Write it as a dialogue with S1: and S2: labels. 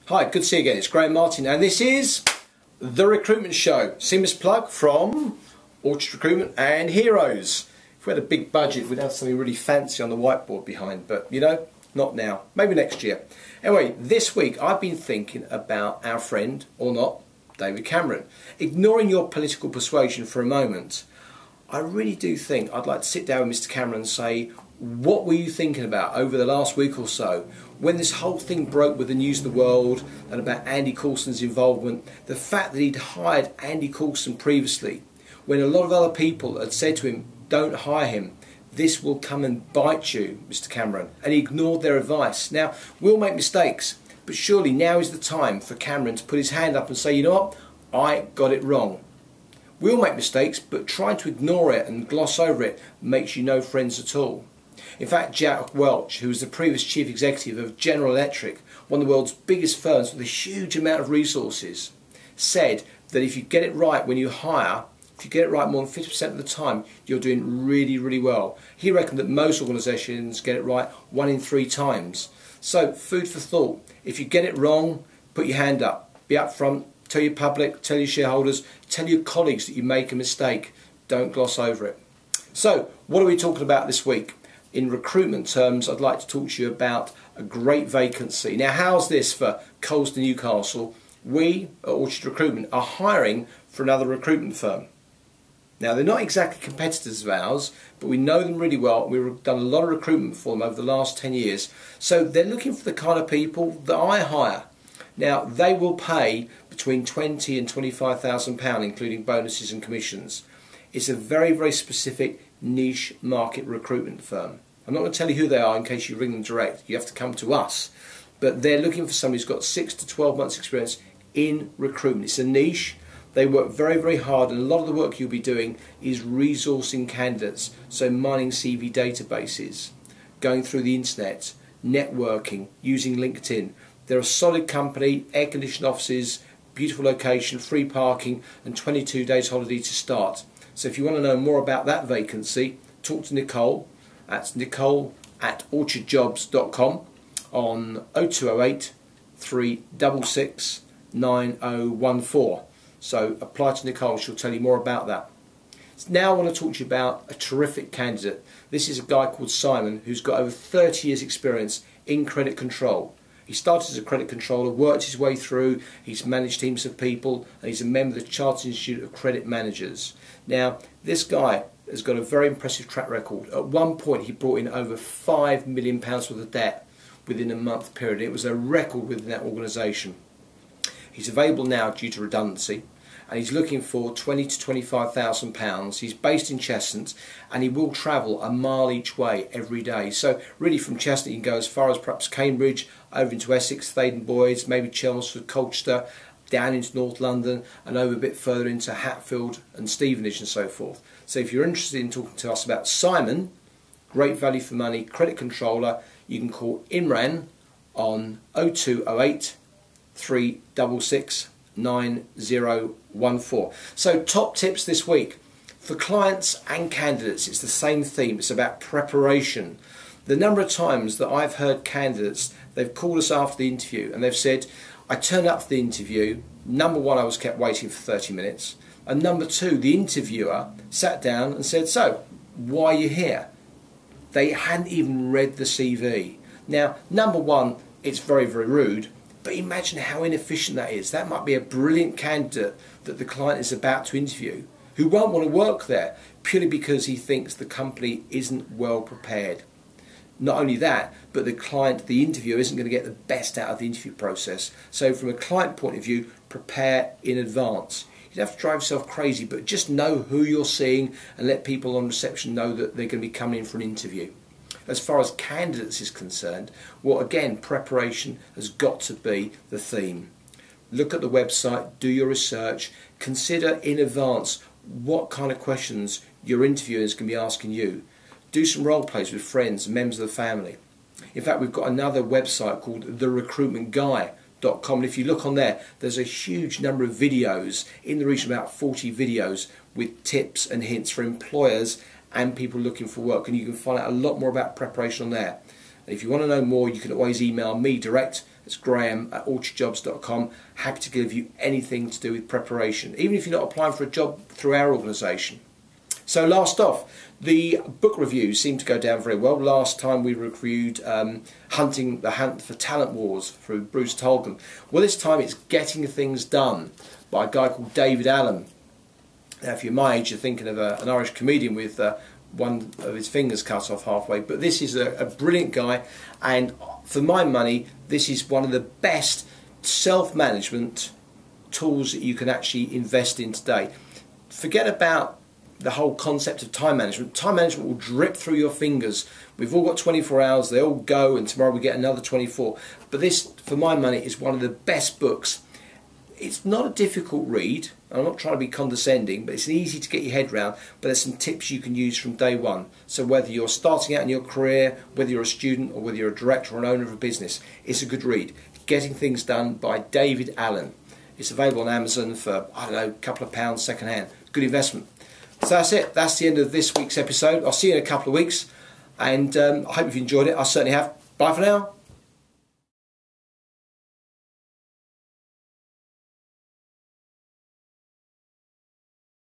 S1: Hi, good to see you again. It's Graham Martin and this is The Recruitment Show. Seamless plug from Orchard Recruitment and Heroes. If we had a big budget, we'd have something really fancy on the whiteboard behind, but you know, not now. Maybe next year. Anyway, this week I've been thinking about our friend, or not, David Cameron. Ignoring your political persuasion for a moment, I really do think I'd like to sit down with Mr. Cameron and say, what were you thinking about over the last week or so when this whole thing broke with the News of the World and about Andy Coulson's involvement, the fact that he'd hired Andy Coulson previously, when a lot of other people had said to him, don't hire him, this will come and bite you, Mr. Cameron, and he ignored their advice. Now, we'll make mistakes, but surely now is the time for Cameron to put his hand up and say, you know what, I got it wrong. We'll make mistakes, but trying to ignore it and gloss over it makes you no friends at all. In fact, Jack Welch, who was the previous chief executive of General Electric, one of the world's biggest firms with a huge amount of resources, said that if you get it right when you hire, if you get it right more than 50% of the time, you're doing really, really well. He reckoned that most organisations get it right 1 in 3 times. So, food for thought. If you get it wrong, put your hand up. Be upfront, tell your public, tell your shareholders, tell your colleagues that you make a mistake. Don't gloss over it. So, what are we talking about this week? In recruitment terms, I'd like to talk to you about a great vacancy. Now, how's this for Colston Newcastle? We at Orchard Recruitment are hiring for another recruitment firm. Now, they're not exactly competitors of ours, but we know them really well. We've done a lot of recruitment for them over the last 10 years. So they're looking for the kind of people that I hire. Now, they will pay between £20,000 and £25,000, including bonuses and commissions. It's a very, very specific niche market recruitment firm. I'm not going to tell you who they are in case you ring them direct. You have to come to us. But they're looking for somebody who's got 6 to 12 months experience in recruitment. It's a niche. They work very, very hard, and a lot of the work you'll be doing is resourcing candidates, so mining CV databases, going through the internet, networking, using LinkedIn. They're a solid company, air-conditioned offices, beautiful location, free parking, and 22 days holiday to start. So if you want to know more about that vacancy, talk to Nicole. That's nicole@orchardjobs.com on 0208 366 9014. So apply to Nicole, she'll tell you more about that. Now I want to talk to you about a terrific candidate. This is a guy called Simon who's got over 30 years experience in credit control. He started as a credit controller, worked his way through, he's managed teams of people, and he's a member of the Chartered Institute of Credit Managers. Now, this guy has got a very impressive track record. At one point, he brought in over £5 million worth of debt within a month period. It was a record within that organisation. He's available now due to redundancy, and he's looking for £20,000 to £25,000. He's based in Chestnut, and he will travel a mile each way every day. So really from Chestnut you can go as far as perhaps Cambridge, over into Essex, Thaden Boyds, maybe Chelmsford, Colchester, down into North London, and over a bit further into Hatfield and Stevenage and so forth. So if you're interested in talking to us about Simon, great value for money, credit controller, you can call Imran on 0208 366 9014. So top tips this week. For clients and candidates, it's the same theme. It's about preparation. The number of times that I've heard candidates, they've called us after the interview and they've said, I turned up for the interview, number one, I was kept waiting for 30 minutes, and number two, the interviewer sat down and said, so, why are you here? They hadn't even read the CV. Now, number one, it's very, very rude, but imagine how inefficient that is. That might be a brilliant candidate that the client is about to interview who won't want to work there purely because he thinks the company isn't well prepared. Not only that, but the client, the interviewer, isn't going to get the best out of the interview process. So from a client point of view, prepare in advance. You don't have to drive yourself crazy, but just know who you're seeing and let people on reception know that they're going to be coming in for an interview. As far as candidates is concerned, well, again, preparation has got to be the theme. Look at the website, do your research, consider in advance what kind of questions your interviewer is going to be asking you. Do some role plays with friends and members of the family. In fact, we've got another website called therecruitmentguy.com, and if you look on there, there's a huge number of videos, in the region of about 40 videos, with tips and hints for employers and people looking for work, and you can find out a lot more about preparation on there. And if you want to know more, you can always email me direct It's graham@orchardjobs.com. Happy to give you anything to do with preparation, even if you're not applying for a job through our organisation. So last off, the book reviews seem to go down very well. Last time we reviewed Hunting the Hunt for Talent Wars through Bruce Tolgan. Well, this time it's Getting Things Done by a guy called David Allen. Now, if you're my age, you're thinking of an Irish comedian with one of his fingers cut off halfway. But this is a brilliant guy, and for my money, this is one of the best self-management tools that you can actually invest in today. Forget about the whole concept of time management. Time management will drip through your fingers. We've all got 24 hours, they all go, and tomorrow we get another 24. But this, for my money, is one of the best books. It's not a difficult read. I'm not trying to be condescending, but it's easy to get your head around. But there's some tips you can use from day one. So whether you're starting out in your career, whether you're a student, or whether you're a director or an owner of a business, it's a good read. Getting Things Done by David Allen. It's available on Amazon for, I don't know, a couple of pounds second hand. Good investment. So that's it. That's the end of this week's episode. I'll see you in a couple of weeks, and I hope you've enjoyed it. I certainly have. Bye for now.